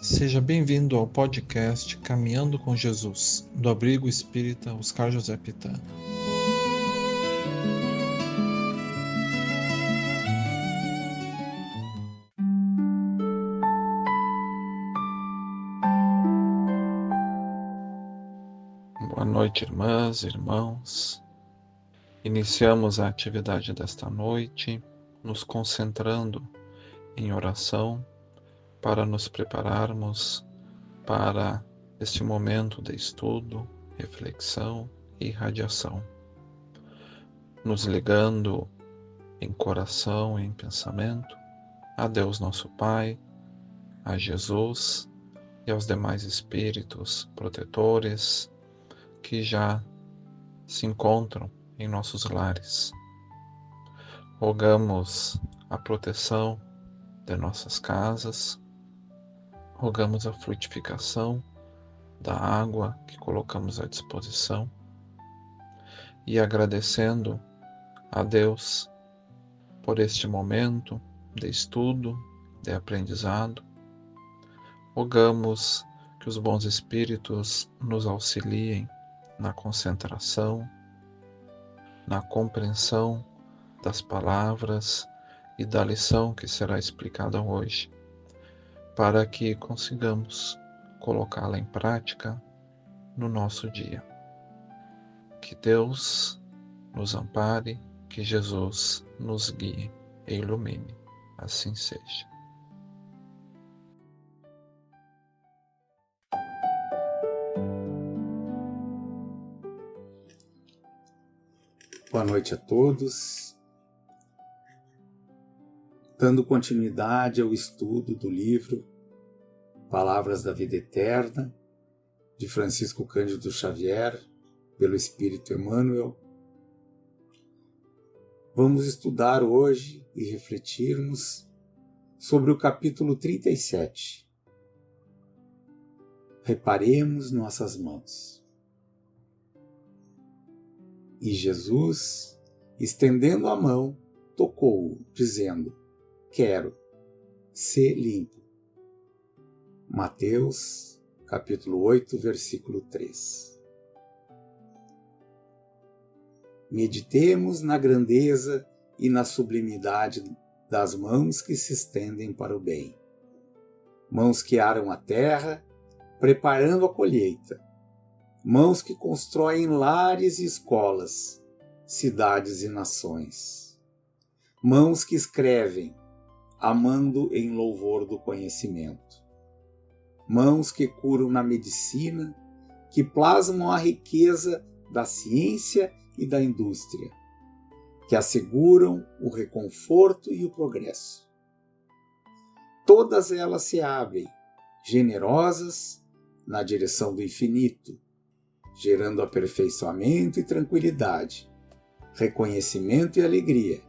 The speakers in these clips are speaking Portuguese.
Seja bem-vindo ao podcast Caminhando com Jesus, do Abrigo Espírita Oscar José Pitã. Boa noite, irmãs e irmãos. Iniciamos a atividade desta noite, nos concentrando em oração para nos prepararmos para este momento de estudo, reflexão e irradiação, nos ligando em coração e em pensamento a Deus nosso Pai, a Jesus e aos demais espíritos protetores que já se encontram em nossos lares. Rogamos a proteção de nossas casas, rogamos a frutificação da água que colocamos à disposição e agradecendo a Deus por este momento de estudo, de aprendizado, rogamos que os bons espíritos nos auxiliem na concentração, na compreensão das palavras e da lição que será explicada hoje, para que consigamos colocá-la em prática no nosso dia. Que Deus nos ampare, que Jesus nos guie e ilumine. Assim seja. Boa noite a todos. Dando continuidade ao estudo do livro Palavras da Vida Eterna, de Francisco Cândido Xavier, pelo Espírito Emmanuel, vamos estudar hoje e refletirmos sobre o capítulo 37. Reparemos nossas mãos. E Jesus, estendendo a mão, tocou-o, dizendo: quero, sê limpo. Mateus, capítulo 8, versículo 3. Meditemos na grandeza e na sublimidade das mãos que se estendem para o bem. Mãos que aram a terra, preparando a colheita. Mãos que constroem lares e escolas, cidades e nações. Mãos que escrevem, amando em louvor do conhecimento. Mãos que curam na medicina, que plasmam a riqueza da ciência e da indústria, que asseguram o reconforto e o progresso. Todas elas se abrem, generosas, na direção do infinito, gerando aperfeiçoamento e tranquilidade, reconhecimento e alegria,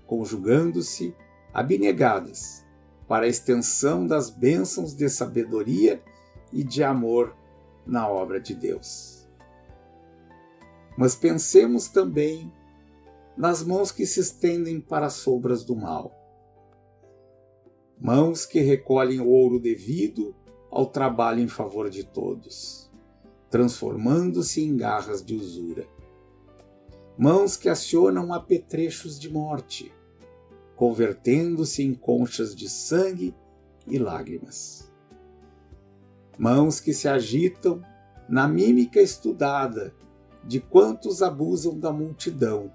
conjugando-se abnegadas para a extensão das bênçãos de sabedoria e de amor na obra de Deus. Mas pensemos também nas mãos que se estendem para as sombras do mal. Mãos que recolhem o ouro devido ao trabalho em favor de todos, transformando-se em garras de usura. Mãos que acionam apetrechos de morte, convertendo-se em conchas de sangue e lágrimas. Mãos que se agitam na mímica estudada de quantos abusam da multidão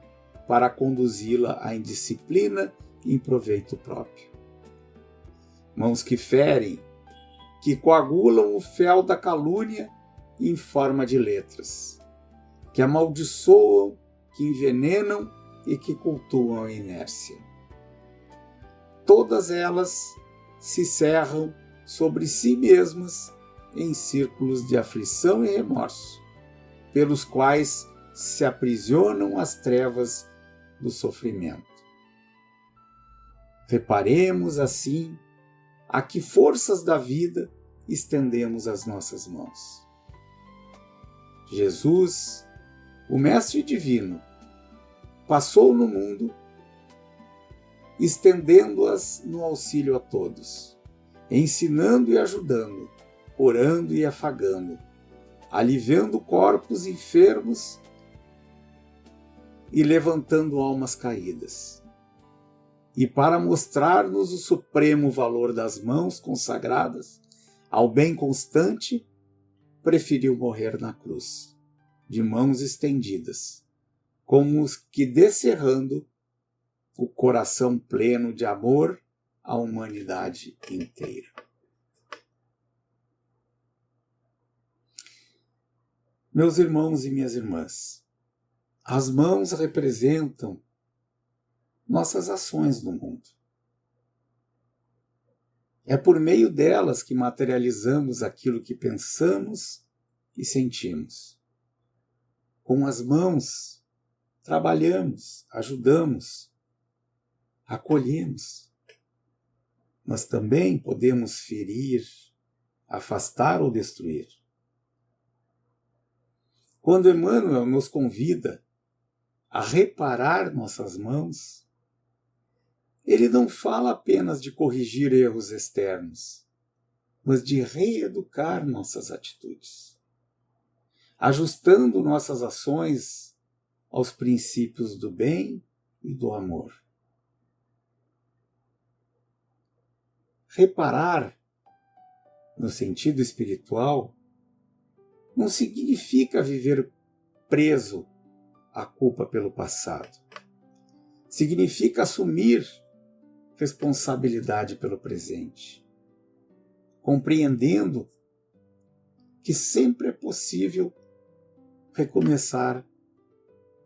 para conduzi-la à indisciplina e em proveito próprio. Mãos que ferem, que coagulam o fel da calúnia em forma de letras, que amaldiçoam, que envenenam e que cultuam a inércia. Todas elas se cerram sobre si mesmas em círculos de aflição e remorso, pelos quais se aprisionam as trevas do sofrimento. Reparemos, assim, a que forças da vida estendemos as nossas mãos. Jesus, o Mestre Divino, passou no mundo estendendo-as no auxílio a todos, ensinando e ajudando, orando e afagando, aliviando corpos enfermos e levantando almas caídas. E para mostrar-nos o supremo valor das mãos consagradas ao bem constante, preferiu morrer na cruz, de mãos estendidas, como os que descerrando o coração pleno de amor à humanidade inteira. Meus irmãos e minhas irmãs, as mãos representam nossas ações no mundo. É por meio delas que materializamos aquilo que pensamos e sentimos. Com as mãos, trabalhamos, ajudamos, acolhemos, mas também podemos ferir, afastar ou destruir. Quando Emmanuel nos convida a reparar nossas mãos, ele não fala apenas de corrigir erros externos, mas de reeducar nossas atitudes, ajustando nossas ações aos princípios do bem e do amor. Reparar, no sentido espiritual, não significa viver preso à culpa pelo passado. Significa assumir responsabilidade pelo presente, compreendendo que sempre é possível recomeçar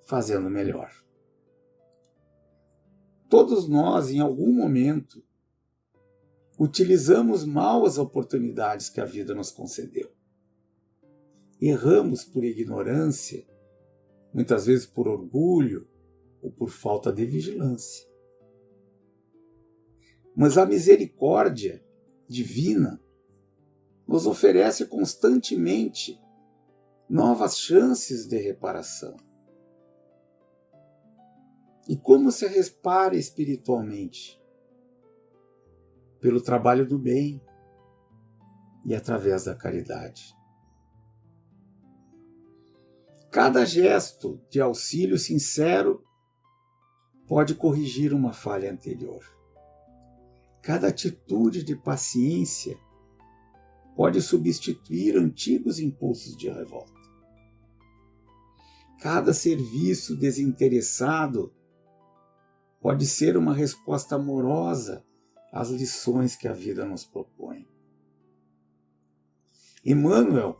fazendo melhor. Todos nós, em algum momento, utilizamos mal as oportunidades que a vida nos concedeu. Erramos por ignorância, muitas vezes por orgulho ou por falta de vigilância. Mas a misericórdia divina nos oferece constantemente novas chances de reparação. E como se repara espiritualmente? Pelo trabalho do bem e através da caridade. Cada gesto de auxílio sincero pode corrigir uma falha anterior. Cada atitude de paciência pode substituir antigos impulsos de revolta. Cada serviço desinteressado pode ser uma resposta amorosa às lições que a vida nos propõe. Emmanuel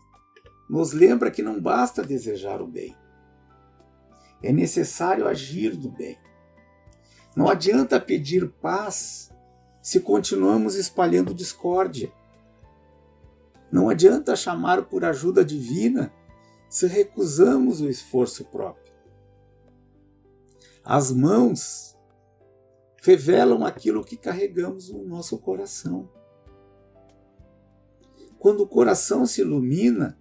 nos lembra que não basta desejar o bem. É necessário agir do bem. Não adianta pedir paz se continuamos espalhando discórdia. Não adianta chamar por ajuda divina se recusamos o esforço próprio. As mãos revelam aquilo que carregamos no nosso coração. Quando o coração se ilumina,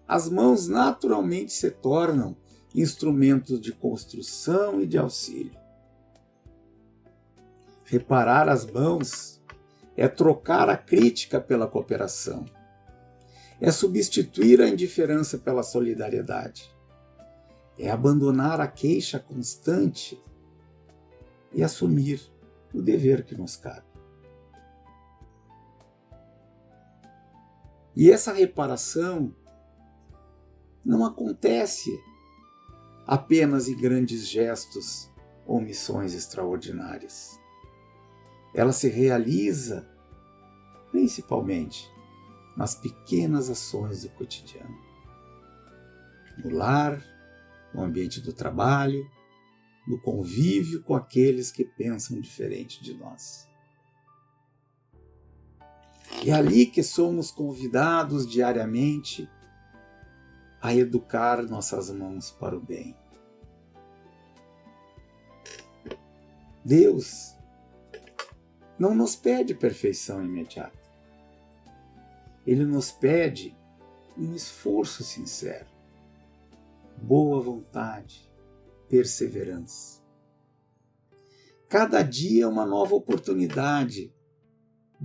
as mãos naturalmente se tornam instrumentos de construção e de auxílio. Reparar as mãos é trocar a crítica pela cooperação. É substituir a indiferença pela solidariedade. É abandonar a queixa constante e assumir o dever que nos cabe. E essa reparação não acontece apenas em grandes gestos ou missões extraordinárias. Ela se realiza principalmente nas pequenas ações do cotidiano. No lar, no ambiente do trabalho, no convívio com aqueles que pensam diferente de nós. É ali que somos convidados diariamente a educar nossas mãos para o bem. Deus não nos pede perfeição imediata. Ele nos pede um esforço sincero, boa vontade, perseverança. Cada dia é uma nova oportunidade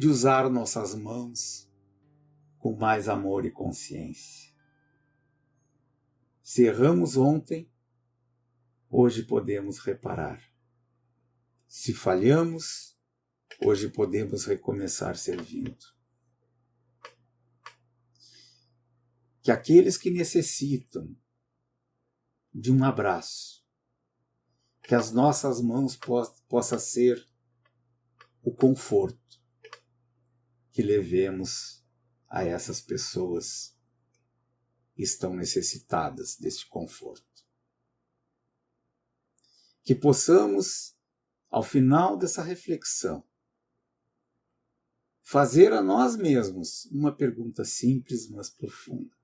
de usar nossas mãos com mais amor e consciência. Se erramos ontem, hoje podemos reparar. Se falhamos, hoje podemos recomeçar servindo. Que aqueles que necessitam de um abraço, que as nossas mãos possam ser o conforto que levemos a essas pessoas que estão necessitadas deste conforto. Que possamos, ao final dessa reflexão, fazer a nós mesmos uma pergunta simples, mas profunda.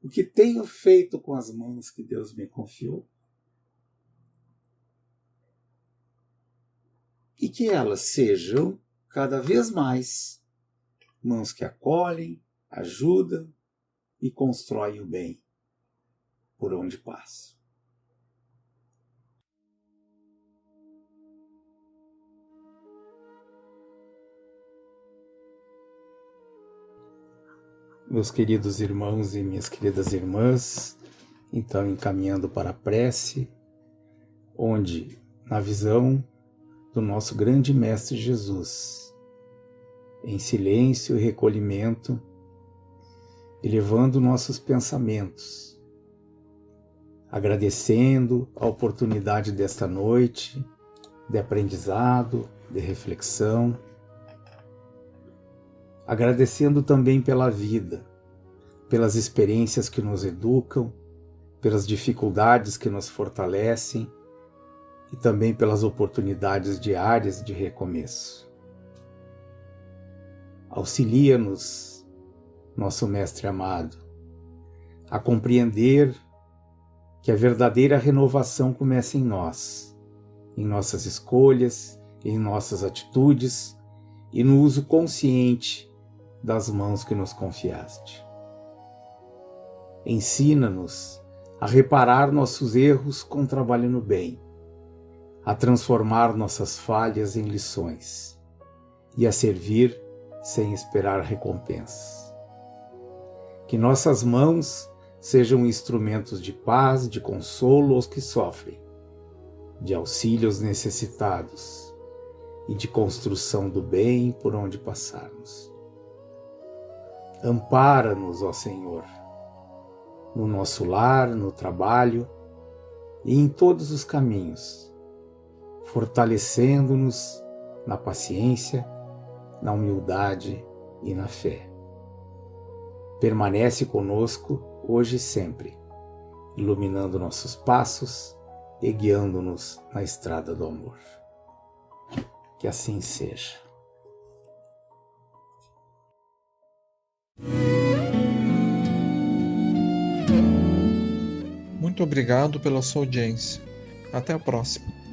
O que tenho feito com as mãos que Deus me confiou? E que elas sejam, cada vez mais, mãos que acolhem, ajudam e constroem o bem por onde passam. Meus queridos irmãos e minhas queridas irmãs, então encaminhando para a prece, onde, na visão do nosso grande Mestre Jesus, em silêncio e recolhimento, elevando nossos pensamentos, agradecendo a oportunidade desta noite, de aprendizado, de reflexão, agradecendo também pela vida, pelas experiências que nos educam, pelas dificuldades que nos fortalecem e também pelas oportunidades diárias de recomeço. Auxilia-nos, nosso Mestre amado, a compreender que a verdadeira renovação começa em nós, em nossas escolhas, em nossas atitudes e no uso consciente das mãos que nos confiaste. Ensina-nos a reparar nossos erros com trabalho no bem, a transformar nossas falhas em lições e a servir sem esperar recompensas. Que nossas mãos sejam instrumentos de paz, de consolo aos que sofrem, de auxílio aos necessitados e de construção do bem por onde passarmos. Ampara-nos, ó Senhor, no nosso lar, no trabalho e em todos os caminhos, fortalecendo-nos na paciência, na humildade e na fé. Permanece conosco hoje e sempre, iluminando nossos passos e guiando-nos na estrada do amor. Que assim seja. Muito obrigado pela sua audiência. Até a próxima.